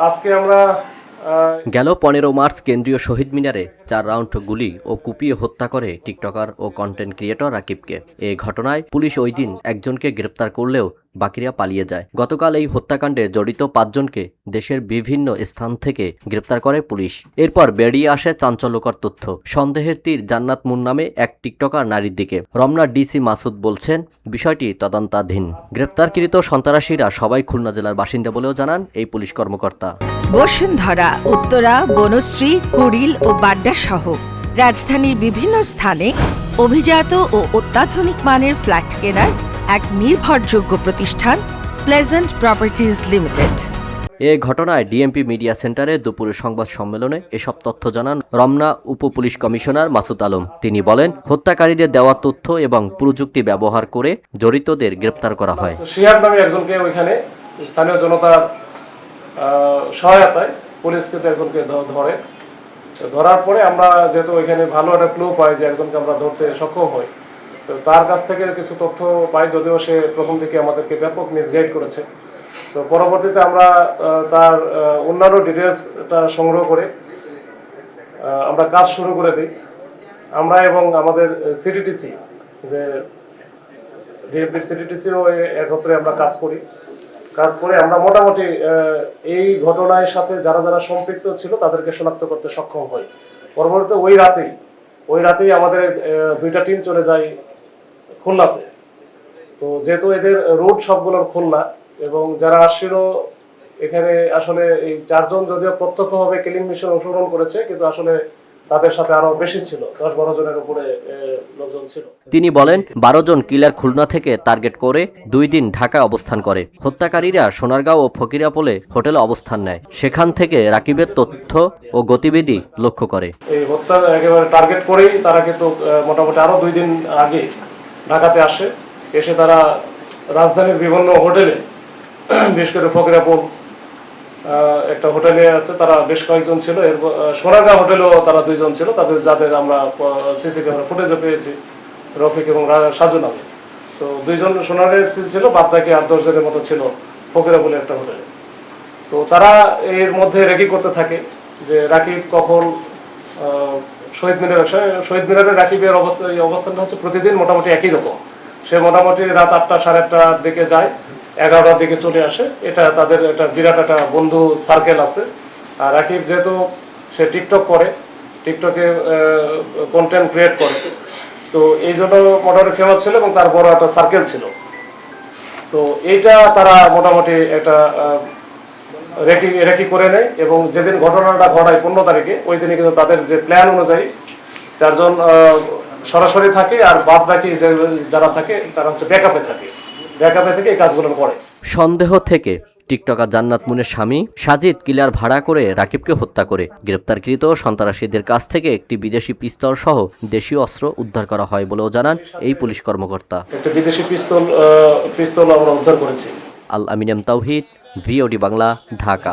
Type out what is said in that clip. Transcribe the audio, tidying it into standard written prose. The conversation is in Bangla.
আজকে আমরা গেল 15 মার্চ কেন্দ্রীয় শহীদ মিনারে 4 রাউন্ড গুলি ও কুপিয়ে হত্যা করে টিকটকার ও কন্টেন্ট ক্রিয়েটর রাকিবকে। এই ঘটনায় পুলিশ ওই দিন একজনকে গ্রেপ্তার করলেও বাকিরা পালিয়ে যায়। গতকাল এই হত্যাকাণ্ডে জড়িত 5 জনকে দেশের বিভিন্ন স্থান থেকে গ্রেপ্তার করে পুলিশ। এরপর বেরিয়ে আসে চাঞ্চল্যকর তথ্য। সন্দেহের তীর জান্নাত মুন নামে এক টিকটকার নারীর দিকে। রমনা ডিসি মাসুদ বলছেন, বিষয়টি তদন্তাধীন। গ্রেপ্তারকৃত সন্ত্রাসীরা সবাই খুলনা জেলার বাসিন্দা বলেও জানান এই পুলিশ কর্মকর্তা। বসুন্ধরা, উত্তরা, বনশ্রী, কুড়িল ও বাড্ডা সহ রাজধানীর বিভিন্ন স্থানে অভিজাত ও অত্যাধুনিক মানের ফ্ল্যাট কেনার এক নির্ভরযোগ্য প্রতিষ্ঠান প্লেজেন্ট প্রপার্টিজ লিমিটেড। এ ঘটনায় ডিএমপি মিডিয়া সেন্টারে দুপুরে সংবাদ সম্মেলনে এসব তথ্য জানান রমনা উপ পুলিশ কমিশনার মাসুদ আলম। তিনি বলেন, হত্যাকারীদের দেওয়া তথ্য এবং প্রযুক্তি ব্যবহার করে জড়িতদের গ্রেপ্তার করা হয়। শিহাব নামে একজনকে ওইখানে স্থানীয় জনতার সহায়তায় পুলিশ কিন্তু একজনকে ধরে। ধরার পরে আমরা যেহেতু ওইখানে ভালো একটা ক্লু পাই যে একজনকে আমরা ধরতে সক্ষম হই, তো তার কাছ থেকে কিছু তথ্য পাই, যদিও সে প্রথম থেকে আমাদেরকে ব্যাপক মিসগাইড করেছে। তো পরবর্তীতে আমরা তার অন্যান্য ডিটেলসটা সংগ্রহ করে আমরা কাজ শুরু করে দিই। আমরা এবং আমাদের সিটিটিসি, যে ডিএমপির সিটিটিসিও একত্রে আমরা কাজ করে আমরা মোটামুটি এই ঘটনার সাথে যারা যারা সম্পৃক্ত ছিল তাদেরকে শনাক্ত করতে সক্ষম হই। পরবর্তীতে ওই রাতেই আমাদের 2টা টিম চলে যায় খুলনাতে। তো যেহেতু এদের রুট সবগুলোর খুলনা, এবং যারা আসছিল এখানে আসলে এই 4 জন যদিও প্রত্যক্ষভাবে কিলিং মিশন অংশগ্রহণ করেছে, কিন্তু আসলে তাদের সাথে আরো বেশি ছিল, 10-12 জনের উপরে লোকজন ছিল। তিনি বলেন, 12 জন কিলার খুলনা থেকে টার্গেট করে 2 দিন ঢাকায় অবস্থান করে। হত্যাকারীরা সোনারগাঁও ও ফকিরাপোলে হোটেলে অবস্থান নেয়। সেখান থেকে রাকিবের তথ্য ও গতিবিধি লক্ষ্য করে। এই হত্যা একেবারে টার্গেট করেই তারা কিন্তু মোটামুটি আরো 2 দিন আগে ঢাকাতে আসে। এসে তারা রাজধানীর বিভিন্ন হোটেলে, বিশেষ করে ফকিরাপুর একটা হোটেলে আছে, তারা বেশ কয়েকজন ছিল। এর সোনারগাঁও হোটেলেও তারা 2 জন ছিল, যাদের আমরা সিসি ক্যামেরা ফুটেজও পেয়েছি, রফিক এবং সাজু নামে। তো 2 জন সোনারগাঁও ছিল, বাদ বাকি 8-10 জনের মতো ছিল ফকিরাপুরে একটা হোটেলে। তো তারা এর মধ্যে রেকি করতে থাকে যে রাকিব কখন শহীদ মিনারে রাকিবের অবস্থানটা হচ্ছে প্রতিদিন মোটামুটি একই রকম। সে মোটামুটি রাত 8টা, 8:30টার দিকে যায়, 11টার দিকে চলে আসে। এটা তাদের একটা বিরাট একটা বন্ধু সার্কেল আছে। আর রাকিব যেহেতু সে টিকটকে কন্টেন্ট ক্রিয়েট করে, তো এই জন্য মোটামুটি ফেমাস ছিল এবং তার বড় একটা সার্কেল ছিল। তো এইটা তারা মোটামুটি একটা রেকি করে নেয়, এবং যেদিন ঘটনাটা ঘটায় 15 তারিখে, ওই দিনে কিন্তু তাদের যে প্ল্যান অনুযায়ী 4 জন সরাসরি থাকে, আর বাদ বাকি যারা থাকে তারা হচ্ছে ব্যাকআপে থেকে এই কাজগুলো করে। সন্দেহ থেকে টিকটকার জান্নাত মুনের স্বামী সাজিদ কিলার ভাড়া করে রাকিবকে হত্যা করে। গ্রেপ্তারকৃত সন্ত্রাসীদের কাছ থেকে একটি বিদেশি পিস্তল সহ দেশীয় অস্ত্র উদ্ধার করা হয় বলেও জানান এই পুলিশ কর্মকর্তা। একটা বিদেশি পিস্তল আমরা উদ্ধার করেছি। আল আমিন এম তাওহিদ, ভিওডি বাংলা, ঢাকা।